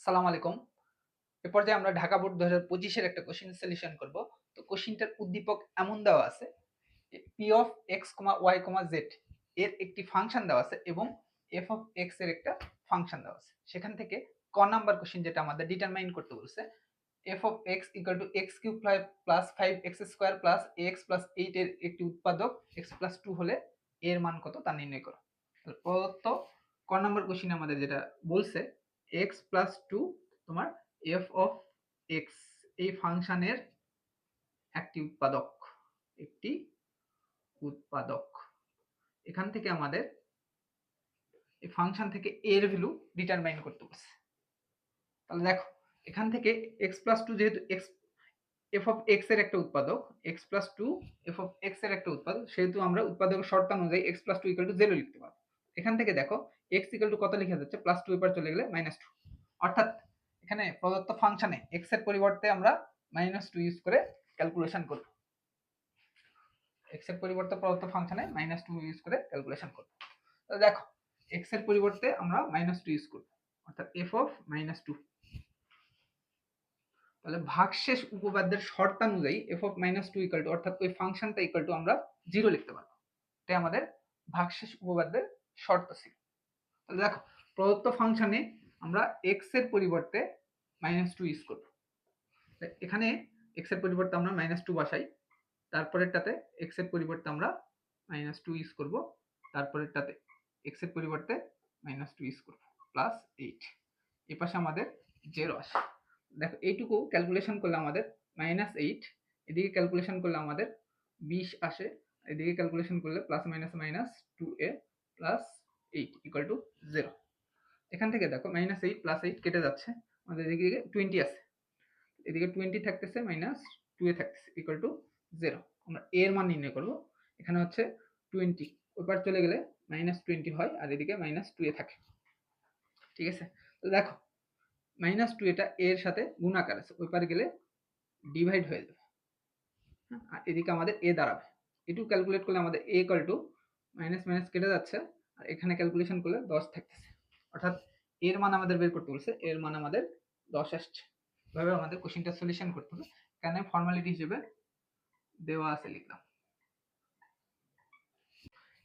আসসালামু আলাইকুম। এ পর্যায়ে আমরা ঢাকা বোর্ড 2025 এর একটা কোশ্চেন সলিউশন করব। তো কোশ্চেনটার উদ্দীপক এমন দেওয়া আছে, p of x, y, z এর একটি ফাংশন দেওয়া আছে এবং f of x এর একটা ফাংশন দেওয়া আছে। সেখান থেকে ক নাম্বার কোশ্চেন যেটা আমাদের ডিটারমাইন করতে বলছে, f of x equal to x cube plus 5x square plus ax plus 8 এর একটি উৎপাদক x plus 2 হলে এর মান কত তা নির্ণয় করো। প্রদত্ত ক নাম্বার কোশ্চেনে আমাদের যেটা বলছে x plus 2 তোমার f of x এই ফাংশনের একটি উৎপাদক এখান থেকে আমাদের এই ফাংশন থেকে এর ভ্যালু ডিটারমাইন করতে বলছে। তাহলে দেখো এখান থেকে x plus 2 যেহেতু x f of x এর একটা উৎপাদক, x plus 2 f of x এর একটা উৎপাদক, সেহেতু আমরা উৎপাদকের শর্ত অনুযায়ী x plus 2 equal to 0 লিখতে পারবো। এখান থেকে দেখো x equal to কত লেখা যাচ্ছে, প্লাস 2 এবার চলে গেলে -2, অর্থাৎ এখানে প্রদত্ত ফাংশনে x এর পরিবর্তে আমরা -2 ইউজ করে ক্যালকুলেশন করব। x এর পরিবর্তে প্রদত্ত ফাংশনে -2 ইউজ করে ক্যালকুলেশন করব। তাহলে দেখো x এর পরিবর্তে আমরা -2 ইউজ করব, অর্থাৎ f of -2। তাহলে ভাগশেষ উপপাদ্যের শর্তানুযায়ী f of -2 ইকুয়াল টু, অর্থাৎ ওই ফাংশনটা ইকুয়াল টু আমরা 0 লিখতে পারবো। এটাই আমাদের ভাগশেষ উপপাদ্যের শর্ত ছিল। তাহলে দেখো প্রদত্ত ফাংশনে আমরা x এর পরিবর্তে -2 ইউজ করব। এখানে x এর পরিবর্তে আমরা -2 বসাই, তারপরেরটাতে x এর পরিবর্তে আমরা -2 ইউজ করব, তারপরেরটাতে x এর পরিবর্তে -2 ইউজ করব, প্লাস 8। এই পাশে আমাদের 0 আসে। দেখো এইটুকু ক্যালকুলেশন করলে আমাদের -8, এদিকে ক্যালকুলেশন করলে আমাদের 20 আসে, এদিকে ক্যালকুলেশন করলে plus minus -2a plus 8 equal to 0। এখান থেকে দেখো -8 প্লাস 8 কেটে যাচ্ছে, আমাদের এদিকে 20 আছে, এদিকে 20 থাকতেছে, -2a থাকতেছে, ইকুয়াল টু 0। আমরা a এর মান নির্ণয় করব। এখানে হচ্ছে 20, ওইবার চলে গেলে -20 হয়, আর এদিকে -2a থাকে। ঠিক আছে, তো দেখো -2 এটা এর সাথে গুণাকার আছে, ওই পারে গেলে ডিভাইড হয়ে যাবে, আর এদিকে আমাদের a দাঁড়াবে। এটু ক্যালকুলেট করলে আমাদের a equal to minus minus কেটে যাচ্ছে, আর এখানে ক্যালকুলেশন করলে 10 থাকতেছে, অর্থাৎ এর মান আমাদের বের করতে বলছে, এর মান আমাদের 10 আসছে। এভাবে আমাদের কোশ্চেনটা সলিউশন করতে হবে। এখানে ফর্মালিটি হিসেবে দেওয়া আছে লিখলাম।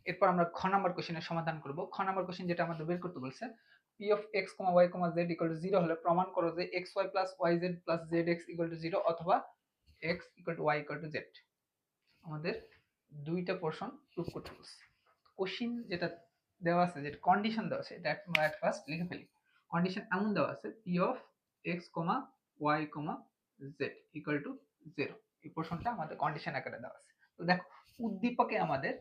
এরপর আমরা খ নাম্বার কোশ্চেনের সমাধান করব। খ নাম্বার কোশ্চেন যেটা আমাদের বের করতে বলছে, p of x, y, z equal to 0 হলে প্রমাণ করো যে xy plus yz plus zx equal to 0 অথবা x equal to y equal to z। আমাদের দুইটা পোরশন প্রুফ করতে বলছে। কোশ্চেন যেটা দেওয়া আছে, যেটা কন্ডিশন দেওয়া আছে, এটা আমরা এট ফার্স্ট লিখে ফেলি। কন্ডিশন এমন দেওয়া আছে, p of x, y, z equal to 0। এই পোরশনটা আমাদের কন্ডিশন আকারে দেওয়া আছে। তো দেখো উদ্দীপকে আমাদের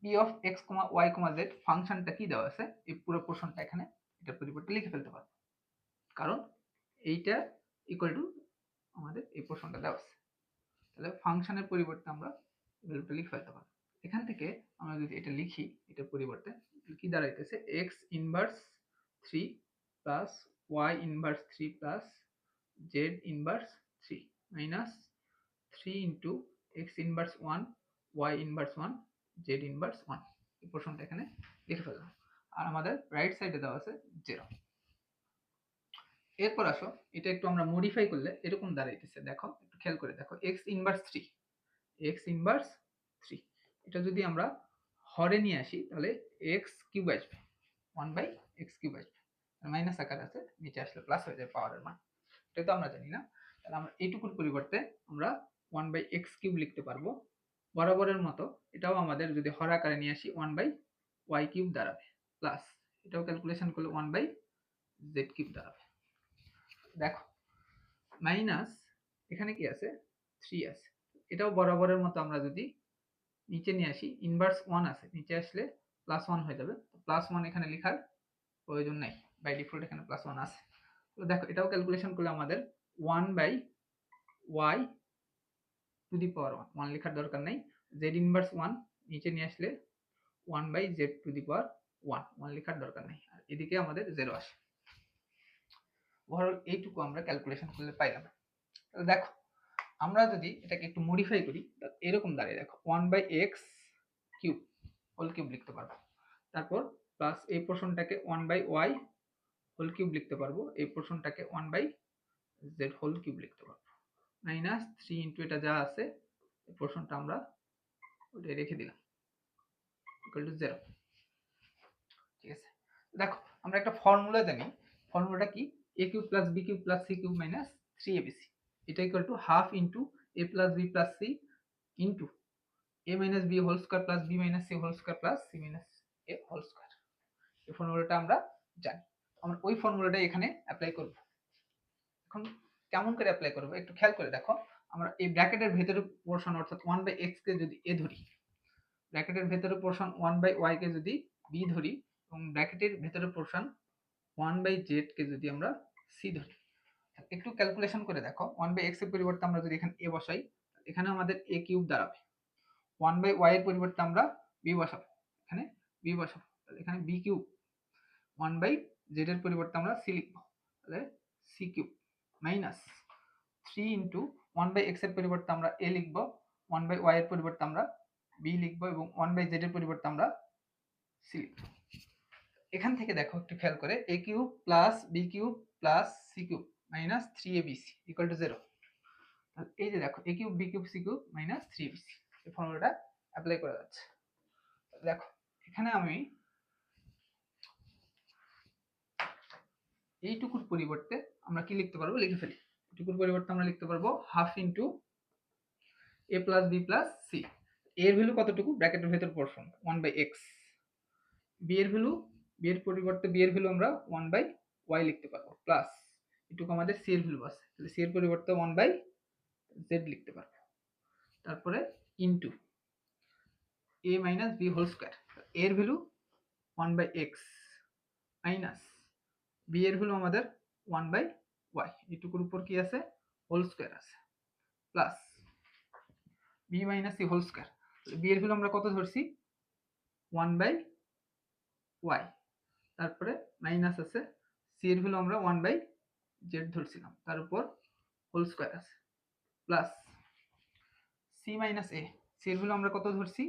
p of x, y, z ফাংশনটা কি দেওয়া আছে, এই পুরো পোরশনটা এখানে এটার পরিবর্তে লিখে ফেলতে পারবো, কারণ এইটা ইকুয়াল টু আমাদের এই পোরশনটা দেওয়া আছে। তাহলে ফাংশনের পরিবর্তে আমরা ভ্যালুটা লিখে ফেলতে পারবো। এখান থেকে আমরা যদি এটা লিখি, এটার পরিবর্তে কি দাঁড়াইতেছে, x inverse 3 plus y inverse 3 plus z inverse 3 minus 3 into x inverse 1, y inverse 1, z inverse 1। এই পোরশনটা এখানে লিখে ফেললাম, আর আমাদের রাইট সাইডে দেওয়া আছে 0। এরপর আসো এটা একটু আমরা মডিফাই করলে এরকম দাঁড়াইতেছে, দেখো একটু খেয়াল করে দেখো, x ইনভার্স 3, x ইনভার্স 3, এটা যদি আমরা হরে নিয়ে আসি তাহলে x কিউব আসবে, 1/x কিউব আসবে, মাইনাস আকার আছে, নিচে আসলে প্লাস হয়ে যায় পাওয়ারের মান। এটা তো আমরা জানি না, তাহলে আমরা এইটুকুর পরিবর্তে আমরা 1/x কিউব লিখতে পারবো। বরাবরের মতো এটাও আমাদের যদি হর আকারে নিয়ে আসি 1/y কিউব দাঁড়াবে, প্লাস এটাও ক্যালকুলেশন করলে 1/z কিউব দাঁড়াবে। দেখো মাইনাস এখানে কি আছে, 3 আছে, এটাও বরাবরের মতো আমরা যদি নিচে নিয়ে আসি, ইনভার্স 1 আছে, নিচে আসলে প্লাস 1 হয়ে যাবে, প্লাস 1 এখানে লেখার প্রয়োজন নাই, বাই ডিফল্ট এখানে প্লাস 1 আছে। তো দেখো এটাও ক্যালকুলেশন করলে আমাদের 1/y টু দি পাওয়ার 1 লেখার দরকার নাই, z ইনভার্স 1 নিচে নিয়ে আসলে 1/z টু দি পাওয়ার 1 লেখার দরকার নাই, আর এদিকে আমাদের 0 আসে। ওভারঅল এইটুকু আমরা ক্যালকুলেশন করলে পাইলাম। তাহলে দেখো আমরা যদি এটাকে একটু মডিফাই করি, এরকম দাঁড়িয়ে দেখো 1/x কিউব হোল কিউব লিখতে পারবো, তারপর প্লাস এই পোরশনটাকে 1/y হোল কিউব লিখতে পারবো, এই পোর্শনটাকে 1/z হোল কিউব লিখতে পারবো, মাইনাস 3 ইন্টু এটা যা আছে এই পোর্শনটা আমরা ওটাই রেখে দিলাম ইকুয়াল টু 0। ঠিক আছে, দেখো আমরা একটা ফর্মুলা জানি, ফর্মুলাটা কি, a cube plus b cube plus c cube minus 3abc, এটা equal to half into a plus b plus c into a minus b whole square plus b minus c whole square plus c minus a whole square. এই ফর্মুলাটা আমরা জানি, আমরা ওই ফর্মুলাটা এখানে apply করব। এখন কেমন করে অ্যাপ্লাই করব একটু খেয়াল করে দেখো, আমরা এই ব্র্যাকেটের ভেতরে পোরশন অর্থাৎ 1/x কে যদি a ধরি, ব্র্যাকেটের ভেতরে পোরশন 1/y কে যদি b ধরি, এবং ব্র্যাকেটের ভেতরে পোরশন 1/z কে যদি আমরা c ধরি, একটু ক্যালকুলেশন করে দেখো 1/x এর পরিবর্তে আমরা যদি এখানে a বসাই, এখানে আমাদের a কিউব দাঁড়াবে, 1/y এর পরিবর্তে আমরা b বসাবো, এখানে b বসাবো, তাহলে এখানে b কিউব, 1/z এর পরিবর্তে আমরা c লিখবো, তাহলে c cube minus 3 into 1/x এর পরিবর্তে আমরা a লিখবো, 1/y এর পরিবর্তে আমরা b লিখবো, এবং 1/z এর পরিবর্তে আমরা c লিখবো। এখান থেকে দেখো একটু খেয়াল করে, a cube plus b cube plus c cube minus 3abc equal to 0। এই যে দেখো a cube b cube c cube minus 3abc, এই ফর্মুলাটা অ্যাপ্লাই করা যাচ্ছে। দেখো এখানে আমি এইটুকুর পরিবর্তে আমরা কি লিখতে পারবো, লিখে ফেলি, এইটুকুর পরিবর্তে আমরা লিখতে পারবো half into a plus b plus c, এর ভ্যালু কতটুকু, ব্র্যাকেটের ভেতর পোরশন 1/x, b এর ভ্যালু, b এর পরিবর্তে b এর ভ্যালু আমরা 1/y লিখতে পারবো, প্লাস এটুকু আমাদের c এর ভ্যালু আছে, তাহলে c এর পরিবর্তে 1/z লিখতে পারবো, তারপরে into a minus b whole square, এর ভ্যালু 1/x মাইনাস b এর ভ্যালু আমাদের 1/y, এটুকুর উপর কি আছে, হোল স্কয়ার আছে, plus b minus c whole square, b এর ভ্যালু আমরা কত ধরছি 1/y, তারপরে মাইনাস আছে c এর ভ্যালু আমরা 1/z ধরছিলাম, তার উপর হোল স্কয়ার আছে, plus c minus a, c এর ভ্যালু আমরা কত ধরছি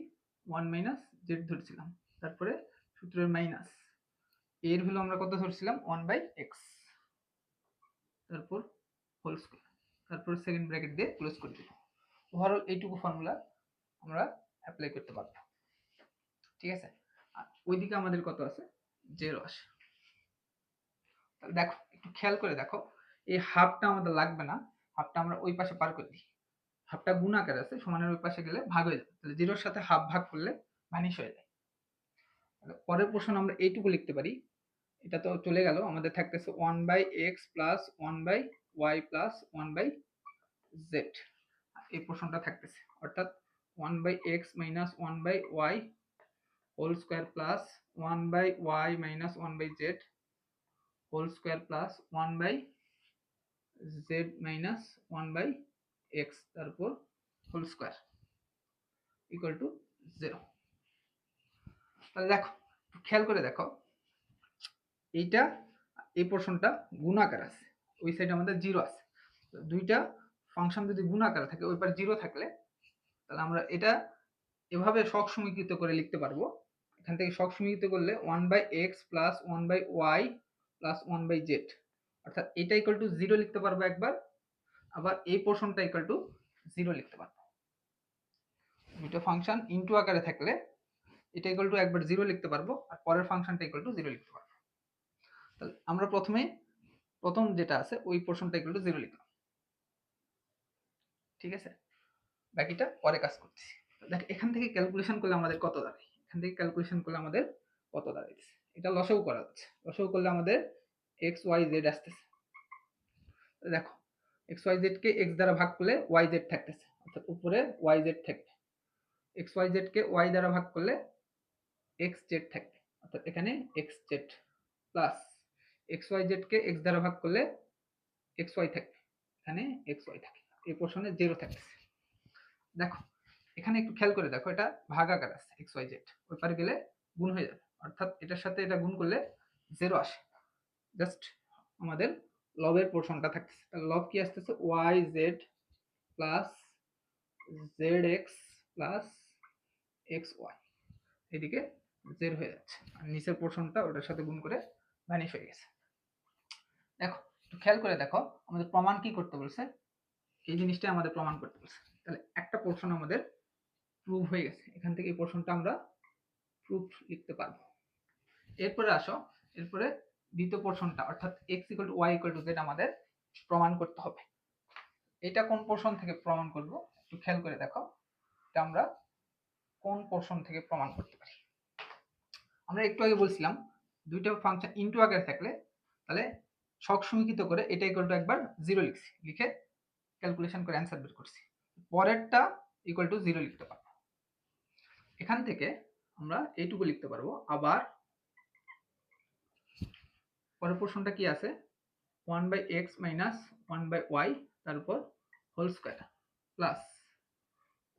1 মাইনাস z ধরছিলাম, তারপরে সূত্রের মাইনাস a এর ভ্যালু আমরা কত ধরছিলাম 1/x, তারপর হোল স্কয়ার, তারপর সেকেন্ড ব্র্যাকেট দিয়ে ক্লোজ করে দিলাম। ওভারঅল এইটুকু ফর্মুলা আমরা অ্যাপ্লাই করতে পারবো। ঠিক আছে, আর ওইদিকে আমাদের কত আছে 0 আসে। তাহলে দেখো একটু খেয়াল করে দেখো, এই হাফটা আমাদের লাগবে না, হাফটা আমরা ওই পাশে পার করে দিই, হাফটা গুণ আকার আছে, সমানের ওই পাশে গেলে ভাগ হয়ে যাবে, তাহলে 0 এর সাথে হাফ ভাগ করলে ভানিশ হয়ে যায়। তাহলে পরের প্রশ্ন আমরা এইটুকু লিখতে পারি, এটা তো চলে গেল, আমাদের থাকতেছে 1/x plus 1/y plus 1/z, এই প্রশ্নটা থাকতেছে, অর্থাৎ 1/x minus 1/y whole square plus 1/y minus 1/z whole square plus 1/z minus 1/x তারপর হোল স্কয়ার ইকুয়াল টু 0। তাহলে দেখো খেয়াল করে দেখো, এইটা এই পোর্শনটা গুণ আকার আছে, ওই সাইডে আমাদের 0 আছে, দুইটা ফাংশন যদি গুণ আকারে থাকে, ওই পারে 0 থাকলে তাহলে আমরা এটা এভাবে শক সমীকৃত করে লিখতে পারবো। এখান থেকে শক সমীকৃত করলে 1/x plus 1/y plus 1/z, অর্থাৎ এটা ইকুয়াল টু 0 লিখতে পারবো একবার, আবার এই পোর্শনটা ইকুয়াল টু 0 লিখতে পারবো। দুটো ফাংশন ইনটু আকারে থাকলে এটা ইকুয়াল টু একবার 0 লিখতে পারবো, আর পরের ফাংশনটা ইকুয়াল টু 0 লিখতে পারবো। তাহলে আমরা প্রথম যেটা আছে ওই পোর্শনটা ইকুয়াল টু 0 লিখলাম। ঠিক আছে, বাকিটা পরে কাজ করতেছি। দেখ এখান থেকে ক্যালকুলেশন করলে আমাদের কত দাঁড়ায়, এখান থেকে ক্যালকুলেশন করলে আমাদের কত দাঁড়াইছে, এটা লসাগু করা যাচ্ছে, লসাগু করলে আমাদের x y z আসতেছে। দেখো x y z কে x দ্বারা ভাগ করলে y z থাকতেছে, অর্থাৎ উপরে y z থাকবে, x y z কে y দ্বারা ভাগ করলে x z থাকবে, অর্থাৎ এখানে x z, plus x y z কে x দ্বারা ভাগ করলে x y থাকবে, এখানে x y থাকে, এই পোর্শনে 0 থাকতেছে। দেখো এখানে একটু খেয়াল করে দেখো, এটা ভাগাকার আছে x y z, ওই পারে গেলে গুণ হয়ে যাবে, অর্থাৎ এটার সাথে এটা গুণ করলে 0 আসে, জাস্ট আমাদের লবের পোর্শনটা থাকতেছে। তাহলে লব কি আসতেছে y z plus z x plus x y, এদিকে 0 হয়ে যাচ্ছে, আর নিচের পোর্শনটা ওটার সাথে গুণ করে ভ্যানিশ হয়ে গেছে। খেয়াল করে দেখো আমাদের প্রমাণ কি করতে বলছে, এই জিনিসটা আমাদের প্রমাণ করতে বলছে। তাহলে একটা পোর্শন আমাদের প্রুভ হয়ে গেছে, এখান থেকে এই পোর্শনটা আমরা প্রুফ লিখতে পারবো। এরপরে আসো, এরপরে দ্বিতীয় পোর্শনটা অর্থাৎ x = y = z আমাদের প্রমাণ করতে হবে। এটা কোন পোর্শন থেকে প্রমাণ করব একটু খেয়াল করে দেখো, এটা আমরা কোন পোর্শন থেকে প্রমাণ করতে পারি। আমরা একটু আগে বলছিলাম দুইটা ফাংশন ইনটু আকারে থাকলে তাহলে ছক সমীকৃত করে এটা ইকুয়াল টু একবার 0 লিখছি, লিখে ক্যালকুলেশন করে অ্যান্সার বের করছি। পরেরটা ইকুয়াল টু 0 লিখতে পারবো। এখান থেকে আমরা এইটুকু লিখতে পারবো। আবার পরের পোর্শনটা কি আছে, 1/x - 1/y তার উপর whole square plus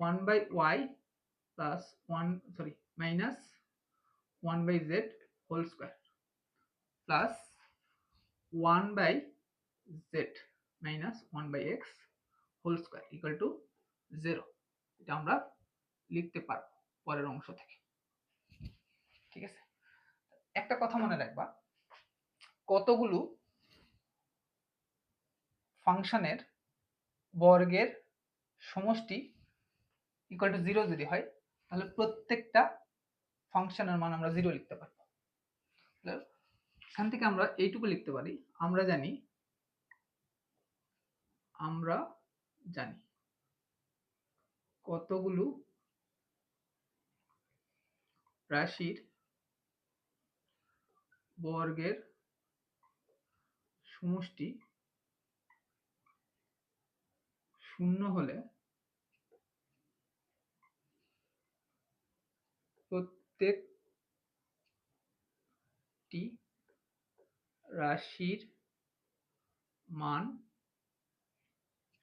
1/y plus 1/z whole square plus 1/z minus 1/x whole square equal to 0। এটা আমরা লিখতে পারবো পরের অংশ থেকে। ঠিক আছে, একটা কথা মনে রাখবা, কতগুলো ফাংশনের বর্গের সমষ্টি ইকুয়াল টু 0 যদি হয় তাহলে প্রত্যেকটা ফাংশনের মান আমরা 0 লিখতে পারবো। এখান থেকে আমরা এইটুকু লিখতে পারি, আমরা জানি কতগুলো রাশির বর্গের সমষ্টি 0 হলে প্রত্যেকটি রাশির মান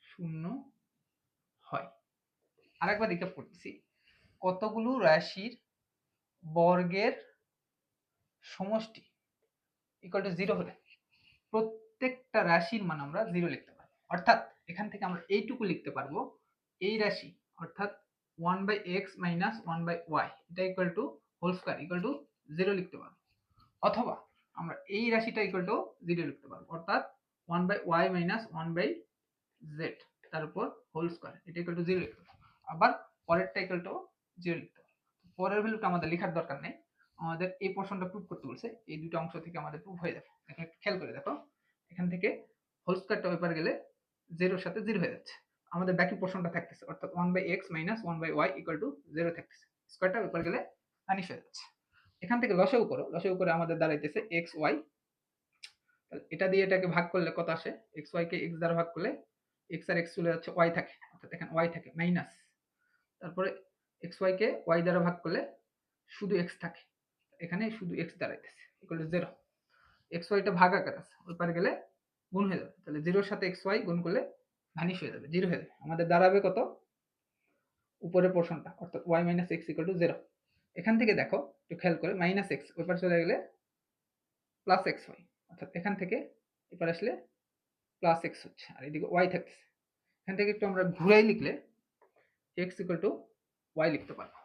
0 হয়। আরেকবার রিক্যাপ করতেছি, কতগুলো রাশির বর্গের সমষ্টি ইকুয়াল টু 0 হলে প্রত্যেকটা রাশির মান আমরা 0 লিখতে পারবো। অর্থাৎ এখান থেকে আমরা এইটুকু লিখতে পারবো, এই রাশি অর্থাৎ 1/x - 1/y এটা equal to whole square equal to 0 লিখতে পারবো। অথবা আমরা এই রাশিটা ইকুয়াল টু 0 লিখতে পারবো, অর্থাৎ 1/y - 1/z তার উপর হোল স্কয়ার এটা ইকুয়াল টু 0 লিখতে পারবো। আবার পরেরটা ইকুয়াল টু 0 লিখতে পারবো। পরের ভ্যালুটা আমাদের লেখার দরকার নেই, আমাদের এই পোর্শনটা প্রুফ করতে বলছে, এই দুটো অংশ থেকে আমাদের প্রুফ হয়ে যাবে। এখানে খেয়াল করে দেখো, এখান থেকে হোল স্কয়ারটা ওই পারে গেলে 0 এর সাথে 0 হয়ে যাচ্ছে, আমাদের বাকি পোর্শনটা থাকতেছে অর্থাৎ 1/x - 1/y = 0 থাকতেছে, স্কয়ারটা ওই পারে গেলে ভ্যানিশ হয়ে যাচ্ছে। এখান থেকে লসাগু করো, লসাগু করে আমাদের দাঁড়াইতেছে xy, তাহলে এটা দিয়ে এটাকে ভাগ করলে কত আসে, xy কে x দ্বারা ভাগ করলে x আর x চলে যাচ্ছে, y থাকে, অর্থাৎ এখানে y থাকে মাইনাস, তারপরে xy কে y দ্বারা ভাগ করলে শুধু x থাকে, এখানে শুধু x দাঁড়াইতেছে ইকুয়াল টু 0। xy টা ভাগ আকার আছে, ওই পারে গেলে গুণ হয়ে যাবে, তাহলে 0 এর সাথে xy গুণ করলে ভ্যানিশ হয়ে যাবে, 0 হয়ে যাবে। আমাদের দাঁড়াবে কত, উপরের পোর্শনটা অর্থাৎ y - x = 0। এখান থেকে দেখো একটু খেয়াল করে, -x ওই পারে চলে গেলে +xy, অর্থাৎ এখান থেকে এপারে আসলে +x হচ্ছে আর এদিকে y থাকতেছে। এখান থেকে একটু আমরা ঘুরাই লিখলে x = y লিখতে পারবো।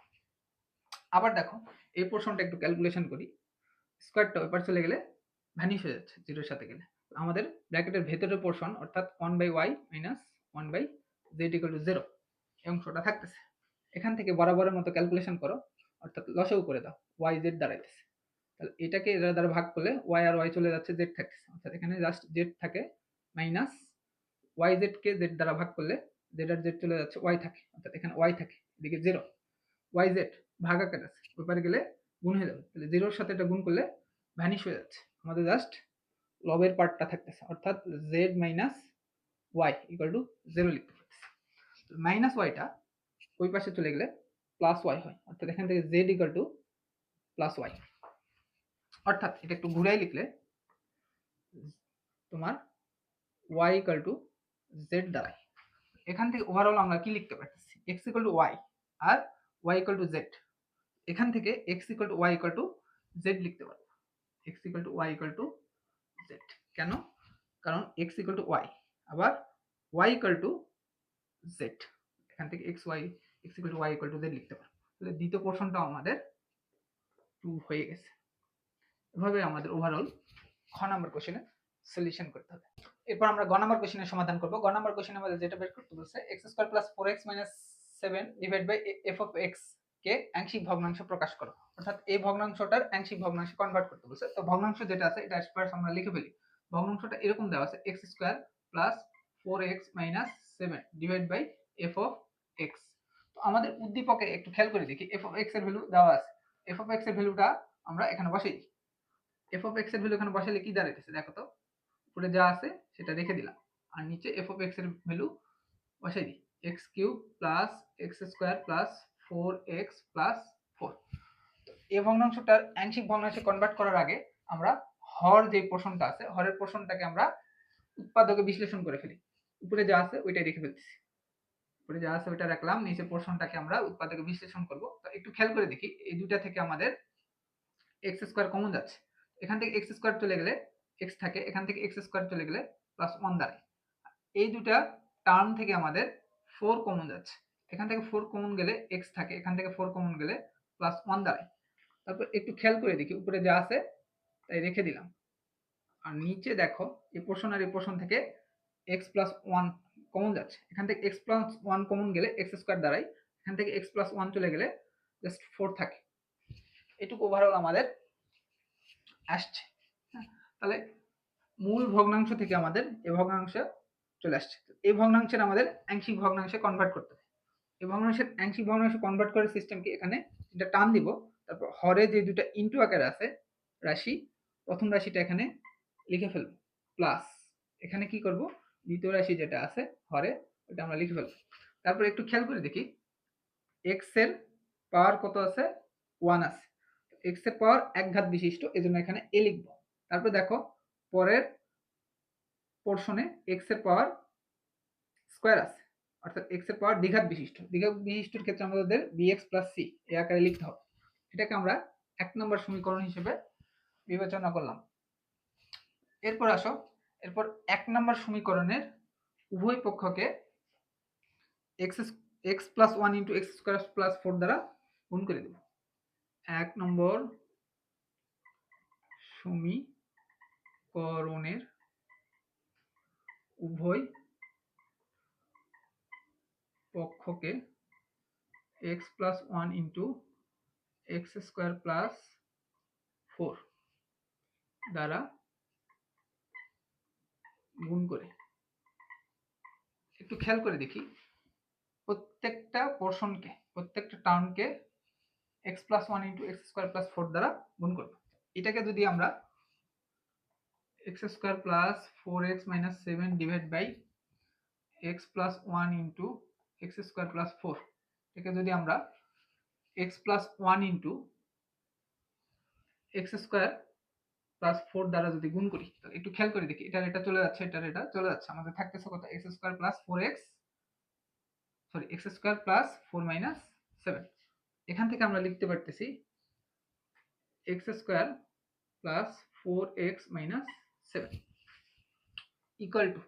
আবার দেখো এই পোর্শনটা একটু ক্যালকুলেশন করি, স্কয়ারটা ওই পারে চলে গেলে ভ্যানিশ হয়ে যাচ্ছে 0 এর সাথে গেলে। আমাদের ব্র্যাকেটের ভেতরের পোর্শন অর্থাৎ 1/y - 1/z = 0 এই অংশটা থাকতেছে। এখান থেকে বরাবরের মতো ক্যালকুলেশন করো, অর্থাৎ লসাগু করে দাও, yz দাঁড়াইতেছে, তাহলে এটাকে এর দ্বারা ভাগ করলে y আর y চলে যাচ্ছে, z থাকতেছে, অর্থাৎ এখানে জাস্ট z থাকে মাইনাস yz কে z দ্বারা ভাগ করলে z আর z চলে যাচ্ছে, y থাকে, অর্থাৎ এখানে y থাকে, এদিকে 0, yz ভাগ আকার আছে, ওই পারে গেলে গুণ হয়ে যাবে, তাহলে 0 এর সাথে এটা গুণ করলে ভ্যানিশ হয়ে যাচ্ছে, আমাদের জাস্ট লবের পার্টটা থাকতেছে, অর্থাৎ z - y = 0 লিখতে পারতেছি। মাইনাস ওয়াইটা ওই পাশে চলে গেলে প্লাস ওয়াই হয়, অর্থাৎ এখান থেকে z = +y, অর্থাৎ এটা একটু ঘুরাই লিখলে তোমার y = z দাঁড়ায়। এখান থেকে ওভারঅল আমরা কি লিখতে পারতেছি, x = y আর y = z, এখান থেকে x = y = z লিখতে পারবো, x = y = z। কেন, কারণ x = y আবার y = z, এখান থেকে x = y = z লিখতে পারবো। তাহলে দ্বিতীয় পোর্শনটাও আমাদের প্রুভ হয়ে গেছে। এভাবে আমাদের ওভারঅল খ নাম্বার কোশ্চেনের সলিউশন করতে হবে। এরপর আমরা গ নাম্বার কোশ্চেনের সমাধান করব। গ নাম্বার কোশ্চেনে আমাদের যেটা বের করতে বলছে x² + 4x - 7 divide by f of x কে আংশিক ভগ্নাংশে প্রকাশ করো। অর্থাৎ এই ভগ্নাংশটার আংশিক ভগ্নাংশে কনভার্ট করতে বলছে। তো ভগ্নাংশ যেটা আছে এটা ফার্স্ট আমরা লিখে ফেলি। ভগ্নাংশটা এরকম দেওয়া আছে x² + 4x - 7 divide by f of x। তো আমাদের উদ্দীপকে একটু খেয়াল করে দেখি f of x এর ভ্যালু দেওয়া আছে। f of x এর ভ্যালুটা আমরা এখানে বসাই দিই। f of x এর ভ্যালু এখানে বসালে কি দাঁড়াইতেছে দেখো তো। উপরে যা আছে সেটা রেখে দিলাম আর নিচে f of x এর ভ্যালু বসাই দিই x³ + x² + 4x + 4। তো এই ভগ্নাংশটার আংশিক ভগ্নাংশে কনভার্ট করার আগে আমরা হর যে পোরশনটা আছে হরের পোরশনটাকে আমরা উৎপাদকে বিশ্লেষণ করে ফেলি। উপরে যা আছে ওইটাই রেখে ফেলতেছি। উপরে যা আছে ওইটা রাখলাম, নিচে পোরশনটাকে আমরা উৎপাদকে বিশ্লেষণ করব। তো একটু খেয়াল করে দেখি এই দুইটা থেকে আমাদের x² কমন যাচ্ছে। এখান থেকে x² চলে গেলে x থাকে, এখান থেকে x² চলে গেলে +1 দাঁড়ায়। এই দুটা টার্ম থেকে আমাদের 4 কমন যাচ্ছে। এখান থেকে 4 কমন গেলে x থাকে, এখান থেকে 4 কমন গেলে +1 দাঁড়ায়। তারপর একটু খেয়াল করে দেখি উপরে যা আছে তাই রেখে দিলাম আর নিচে দেখো এই পোরশন আর এই পোরশন থেকে x + 1 কমন যাচ্ছে। এখান থেকে x + 1 কমন গেলে x² দাঁড়ায়, এখান থেকে x + 1 চলে গেলে জাস্ট 4 থাকে। এটুকু ওভারঅল আমাদের আসছে। তাহলে মূল ভগ্নাংশ থেকে আমাদের এই ভগ্নাংশ চলে আসছে। এই ভগ্নাংশের আমাদের আংশিক ভগ্নাংশে কনভার্ট করতে হবে। এই ভগ্নাংশের আংশিক ভগ্নাংশে কনভার্ট করার সিস্টেম কি, এখানে এটা টান দিব, তারপর হরে যে দুটো ইনটু আকারে আছে রাশি, প্রথম রাশিটা এখানে লিখে ফেলব প্লাস এখানে কি করব দ্বিতীয় রাশি যেটা আছে হরে ওটা আমরা লিখে ফেলব। তারপর একটু খেয়াল করে দেখি x এর পাওয়ার কত আছে 1 আছে, x এর পাওয়ার এক ঘাত বিশিষ্ট এজন্য এখানে a লিখব। তারপর দেখো পরের পোরশনে x এর পাওয়ার স্কয়ার আছে, অর্থাৎ x এর পাওয়ার দ্বিঘাত বিশিষ্ট। দ্বিঘাত বিশিষ্টর ক্ষেত্রে আমাদের bx + c এই আকারে লিখতে হবে। এটাকে আমরা 1 নম্বর সমীকরণ হিসেবে বিবেচনা করলাম। এরপর আসো, এরপর 1 নম্বর সমীকরণের উভয় পক্ষকে x + 1 * x² + 4 দ্বারা গুণ করে দেব। 1 নম্বর সমীকরণের উভয় পক্ষকে x + 1 * x² + 4 দ্বারা গুণ করে। একটু খেয়াল করে দেখি প্রত্যেকটা পোরশনকে প্রত্যেকটা টার্মকে x + 1 * x² + 4 দ্বারা গুণ করব। এটাকে যদি আমরা x² + 4x - 7 divide by x + 1 * x² + 4 এটাকে যদি আমরা x + 1 * x² + 4 দ্বারা যদি গুণ করি, তাহলে একটু খেয়াল করে দেখি এটা চলে যাচ্ছে, এটা চলে যাচ্ছে, আমাদের থাকতেছে কত x² + 4x x² + 4 - 7। এখান থেকে আমরা লিখতে পারতেছি x² + 4x - 7 ইকুয়াল টু,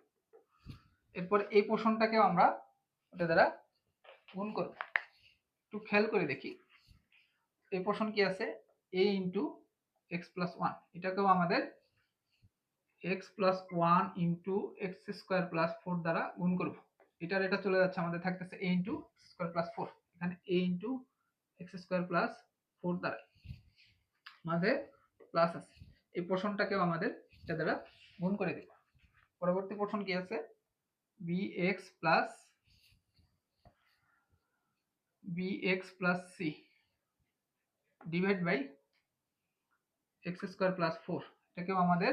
এরপর এই পোরশনটাকেও আমরা ওটা দ্বারা গুণ করব। একটু খেয়াল করে দেখি এই পোরশন কি আছে a * x + 1, এটাকেও আমাদের x + 1 * x² + 4 দ্বারা গুণ করব। এটা চলে যাচ্ছে, আমাদের থাকতেছে a * x² + 4, এখানে a * x² + 4 দ্বারা আমাদের প্লাস আছে। এই পোরশনটাকেও আমাদের এটা দ্বারা গুণ করে দেব। পরবর্তী পোরশন কি আছে bx + c divide by x² + 4, এটাকেও আমাদের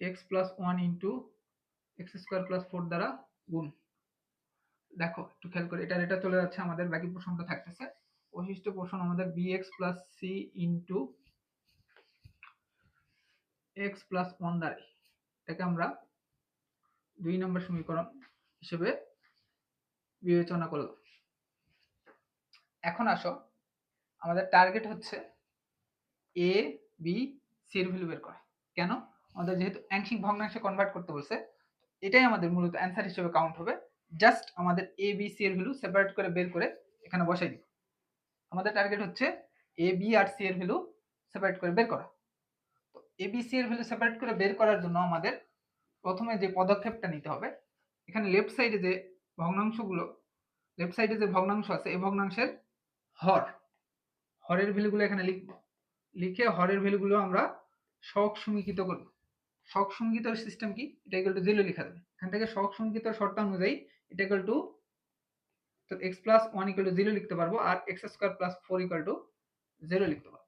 x + 1 * x² + 4 দ্বারা গুণ। দেখো একটু খেয়াল করে এটা চলে যাচ্ছে, আমাদের বাকি পোরশনটা থাকতেছে। অবশিষ্ট পোরশন আমাদের bx + c x + 1 দ্বারা, এটাকে আমরা 2 নম্বর সমীকরণ হিসেবে বিবেচনা করলাম। এখন আসো, আমাদের টার্গেট হচ্ছে a b c এর ভ্যালু বের করা। কেন? আমাদের যেহেতু আংশিক ভগ্নাংশে কনভার্ট করতে বলছে, এটাই আমাদের মূলত অ্যান্সার হিসেবে কাউন্ট হবে। জাস্ট আমাদের a b c এর ভ্যালু সেপারেট করে বের করে এখানে বসাই দিব। আমাদের টার্গেট হচ্ছে a b আর c এর ভ্যালু সেপারেট করে বের করা। তো a b c এর ভ্যালু সেপারেট করে বের করার জন্য আমাদের প্রথমে যে পদক্ষেপটা নিতে হবে, এখানে লেফট সাইডে যে ভগ্নাংশ আছে এই ভগ্নাংশের হরের ভ্যালুগুলো এখানে লিখব, লিখে হরের ভ্যালুগুলো আমরা সহগ সমীকৃত করব। সহগ সমীকৃত সিস্টেম কি, এটা ইকুয়াল টু 0 লেখা যাবে। এখান থেকে সহগ সমীকৃত শর্ত অনুযায়ী এটা equal two x plus 1 equal to 0 লিখতে পারবো, আর x square plus 4 equal to 0 লিখতে পারবো।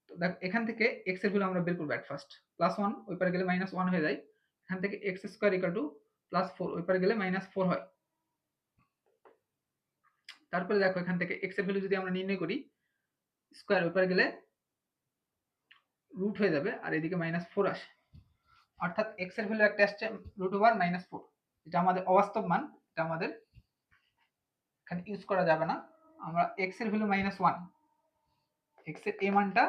তো দেখো এখান থেকে x এর ভ্যালু আমরা বের করব। এট ফার্স্ট প্লাস 1 ওই পারে গেলে মাইনাস 1 হয়ে যায়। এখান থেকে x square equal two plus 4 ওই পারে গেলে মাইনাস 4 হয়। তারপরে দেখো এখান থেকে x এর ভ্যালু যদি আমরা নির্ণয় করি, স্কয়ার ওই পারে গেলে রুট হয়ে যাবে, আর এদিকে মাইনাস 4 আসে, অর্থাৎ x এর ভ্যালু একটা আসছে √-4, এটা আমাদের অবাস্তব মান, এটা আমাদের এখানে ইউজ করা যাবে না। আমরা x এর ভ্যালু -1, x এর a মানটা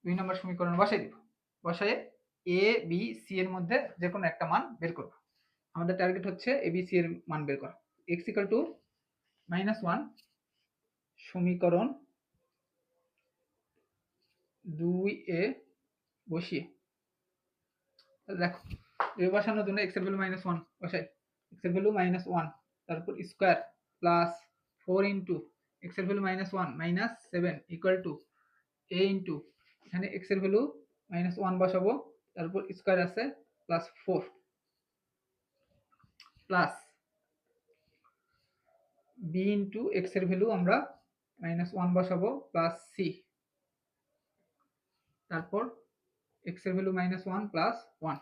2 নম্বর সমীকরণে বসাই দিব। বসায়ে a b c এর মধ্যে যে কোনো একটা মান বের করব। আমাদের টার্গেট হচ্ছে a b c এর মান বের করা। x =-1 সমীকরণ 2a বসিয়ে, দেখো এই বসানোর জন্য x এর ভ্যালু -1 বসাই, x এর ভ্যালু -1, তারপর স্কয়ার প্লাস 4 ইনটু x এর value -1 -7 equal to a into, এখানে x এর ভ্যালু -1 বসাবো, তারপর স্কয়ার আছে plus 4 plus b into x এর ভ্যালু আমরা -1 বসাবো প্লাস c, তারপর x এর ভ্যালু -1 প্লাস 1।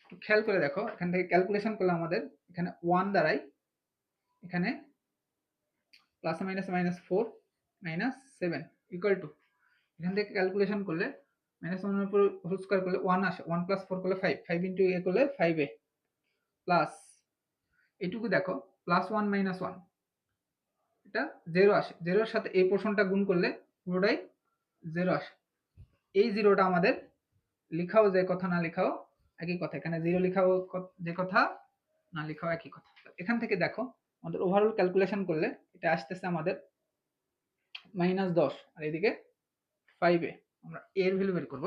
একটু খেয়াল করে দেখো, এখান থেকে ক্যালকুলেশন করলে আমাদের এখানে 1 দাঁড়ায়, এখানে প্লাস মাইনাস -4 -7 ইকুয়াল টু, এখান থেকে ক্যালকুলেশন করলে -1 এর উপর হোল স্কয়ার করলে 1 আসে, 1 প্লাস 4 করলে 5, 5 ইনটু a করলে 5a প্লাস এইটুকু দেখো প্লাস 1 -1, এটা 0 আসে, 0 এর সাথে এই পোরশনটা গুণ করলে পুরোটাই 0 আসে। এই 0টা আমাদের লেখাও যে কথা না লেখাও একই কথা, এখানে 0 লেখাও যে কথা না লেখাও একই কথা। এখান থেকে দেখো আমাদের ওভারঅল ক্যালকুলেশন করলে এটা আসতেছে আমাদের -10, আর এদিকে 5a। আমরা a এর ভ্যালু বের করব।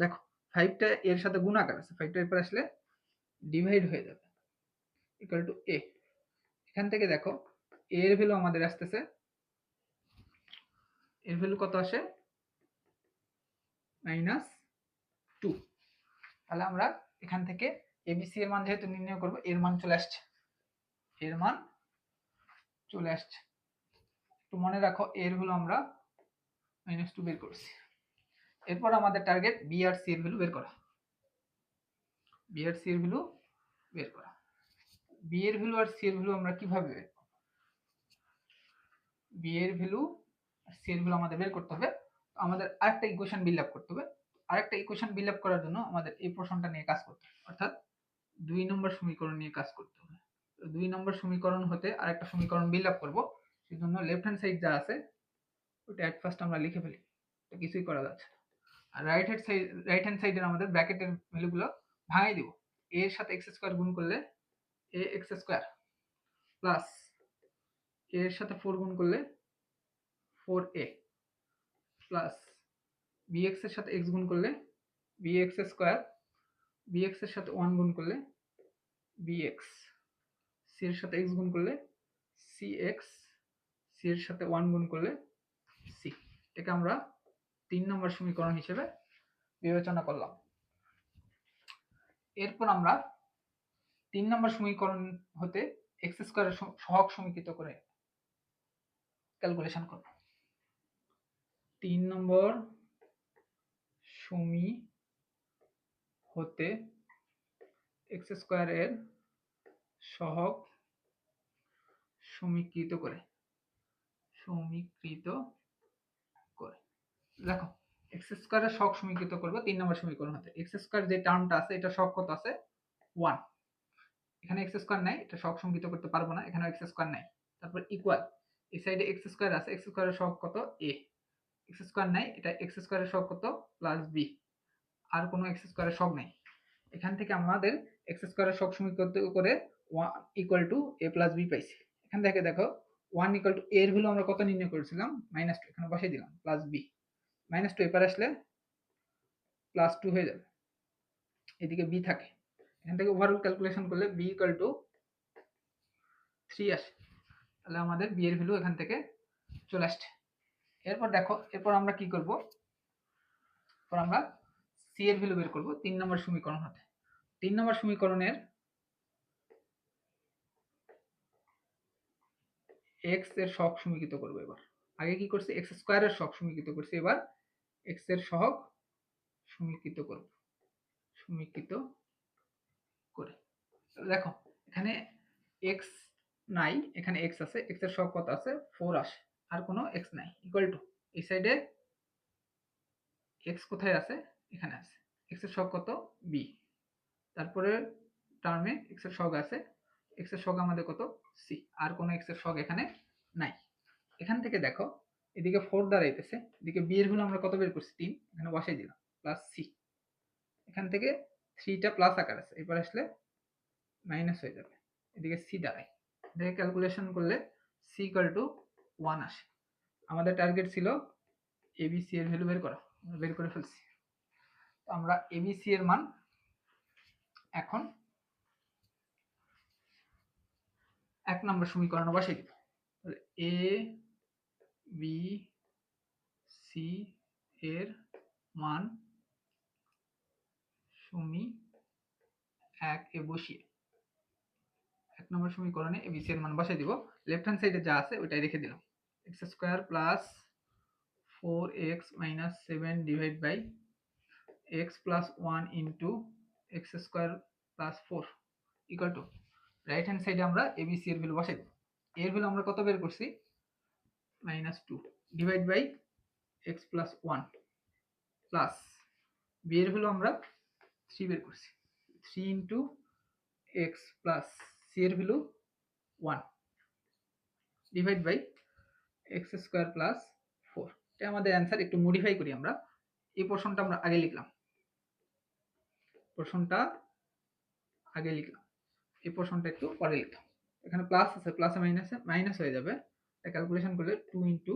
দেখো 5টা এর সাথে গুণাকার আছে, 5টা এর পর আসলে ডিভাইড হয়ে যাবে, ইকুয়াল টু a। এখান থেকে দেখো a এর ভ্যালু আমাদের আসতেছে, এর ভ্যালু কত আসে -2। তাহলে আমরা এখান থেকে abc এর মান যেহেতু নির্ণয় করব, এর মান চলে আসছে, এর মান চলে আসছে। একটু মনে রাখো এর ভ্যালু আমরা -2 বের করছি। এরপর আমাদের টার্গেট b আর c এর ভ্যালু বের করা, b আর c এর ভ্যালু বের করা। b এর ভ্যালু আর c এর ভ্যালু আমরা কিভাবে বের করব? b এর ভ্যালু আর c এর ভ্যালু আমাদের বের করতে হবে। আমাদের আরেকটা ইকুয়েশন বিল্ড আপ করতে হবে। আরেকটা ইকুয়েশন বিল্ড আপ করার জন্য আমাদের এই প্রশ্নটা নিয়ে কাজ করতে হবে, অর্থাৎ 2 নম্বর সমীকরণ নিয়ে কাজ করতে হবে। তো 2 নম্বর সমীকরণ হতে আরেকটা সমীকরণ বিল্ড আপ করব। সেজন্য লেফট হ্যান্ড সাইড যা আছে ওটা এট ফার্স্ট আমরা লিখে ফেলি, এটা কিছুই করা যাচ্ছে। আর রাইট হ্যান্ড সাইডের আমাদের ব্র্যাকেটের ভ্যালুগুলো ভাঙাই দিব। a এর সাথে x স্কয়ার গুণ করলে ax স্কয়ার প্লাস a এর সাথে 4 গুণ করলে 4a প্লাস bx এর সাথে x গুণ করলে bx স্কয়ার, bx এর সাথে 1 গুণ করলে bx, c এর সাথে x গুণ করলে cx, c এর সাথে 1 গুণ করলে c। এটাকে আমরা 3 নম্বর সমীকরণ হিসেবে বিবেচনা করলাম। এরপর আমরা 3 নম্বর সমীকরণ হতে x স্কয়ারের সহগ সমীকৃত করে ক্যালকুলেশন করব। 3 নম্বর সমী হতে x স্কয়ারের সহগ সমীকৃত করে দেখো x স্কয়ারের সহগ সমীকৃত করব 3 নম্বর সমীকরণ হতে। x স্কয়ার যে টার্মটা আছে এটা সহগ কত আছে 1, এখানে x স্কয়ার নাই, এটা সহগ সমীকৃত করতে পারবো না, এখানে x স্কয়ার নাই। তারপর ইকুয়াল, এই সাইডে x স্কয়ার আছে, x স্কয়ারের সহগ কত a, x স্কয়ার নাই, এটা x স্কয়ারের সহগ কত প্লাস b, আর কোনো x স্কয়ারের সহগ নাই। এখান থেকে আমাদের x স্কয়ারের সহগ সমীকৃত করে 1 equal to a plus b পাইছি। এখান থেকে দেখো 1 ইকুয়াল টু a এর ভ্যালু আমরা কত নির্ণয় করেছিলাম -2, এখানে বসাই দিলাম প্লাস b, -2 এপারে আসলে +2 হয়ে যাবে, এদিকে b থাকে, এখান থেকে ওভারঅল ক্যালকুলেশন করলে b ইকুয়াল টু 3 আসে। তাহলে আমাদের b এর ভ্যালু এখান থেকে চলে আসছে। এরপর দেখো, এরপর আমরা কি করব, এরপর আমরা c এর ভ্যালু বের করব 3 নম্বর সমীকরণ হতে। 3 নম্বর সমীকরণের x এর সহগ সমীকৃত করব। এবার আগে কি করছি, x স্কয়ারের সহগ সমীকৃত করছি, এবার x এর সহগ সমীকৃত করব, সমীকৃত করে। দেখো এখানে x নাই, এখানে x আছে, x এর সহগ কত আছে 4 আসে, আর কোনো x নাই, ইকুয়াল টু এই সাইডে x কোথায় আছে, এখানে আছে, x এর সহগ কত b, তারপরে টার্মে x এর সহগ আছে, x এর সহগ আমাদের কত c, আর কোনো x এর সহগ এখানে নাই। এখান থেকে দেখো এদিকে 4 দাঁড়াইতেছে, এদিকে b এর ভ্যালু আমরা কত বের করছি 3, এখানে বসাই দিলাম প্লাস c, এখান থেকে 3 টা প্লাস আকার আছে, এবার আসলে মাইনাস হয়ে যাবে, এদিকে c দাঁড়ায়, এদিকে ক্যালকুলেশন করলে c ইকুয়াল টু 1 আসে। আমাদের টার্গেট ছিল abc এর ভ্যালু বের করা, আমরা বের করে ফেলছি। তো আমরা abc এর মান এখন 1 নম্বর সমীকরণে বসাই দিব। তাহলে a b c এর মান সমীকরণ 1 এ বসিয়ে 1 নম্বর সমীকরণে abc এর মান বসাই দিব। লেফট হ্যান্ড সাইডে যা আছে ওইটাই রেখে দিলাম, x square plus 4x minus 7 divide by x plus 1 into x square plus 4 equal to, right hand সাইডে আমরা abc এর ভ্যালু বসাই দেব। এর ভ্যালু আমরা কত বের করছি -2 divide by x plus 1 plus b এর ভ্যালু আমরা 3 বের করছি, 3 ইন্টু x প্লাস c এর value 1 divide by x square plus 4। এটা আমাদের অ্যান্সার। একটু মডিফাই করি আমরা, এই পোরশনটা আমরা আগে লিখলাম, পোরশনটা আগে লিখলাম, এই পোরশনটা একটু পরে লিখলাম। এখানে প্লাস আছে, প্লাসে মাইনাসে মাইনাস হয়ে যাবে, এটা ক্যালকুলেশন করলে 2 ইন্টু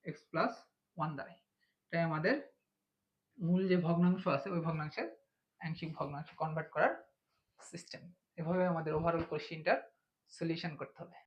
এক্স প্লাস 1 দাঁড়ায়। এটাই আমাদের মূল যে ভগ্নাংশ আছে ওই ভগ্নাংশের আংশিক ভগ্নাংশে কনভার্ট করার সিস্টেম। এভাবে আমাদের ওভারঅল কোশ্চেনটার সলিউশন করতে হবে।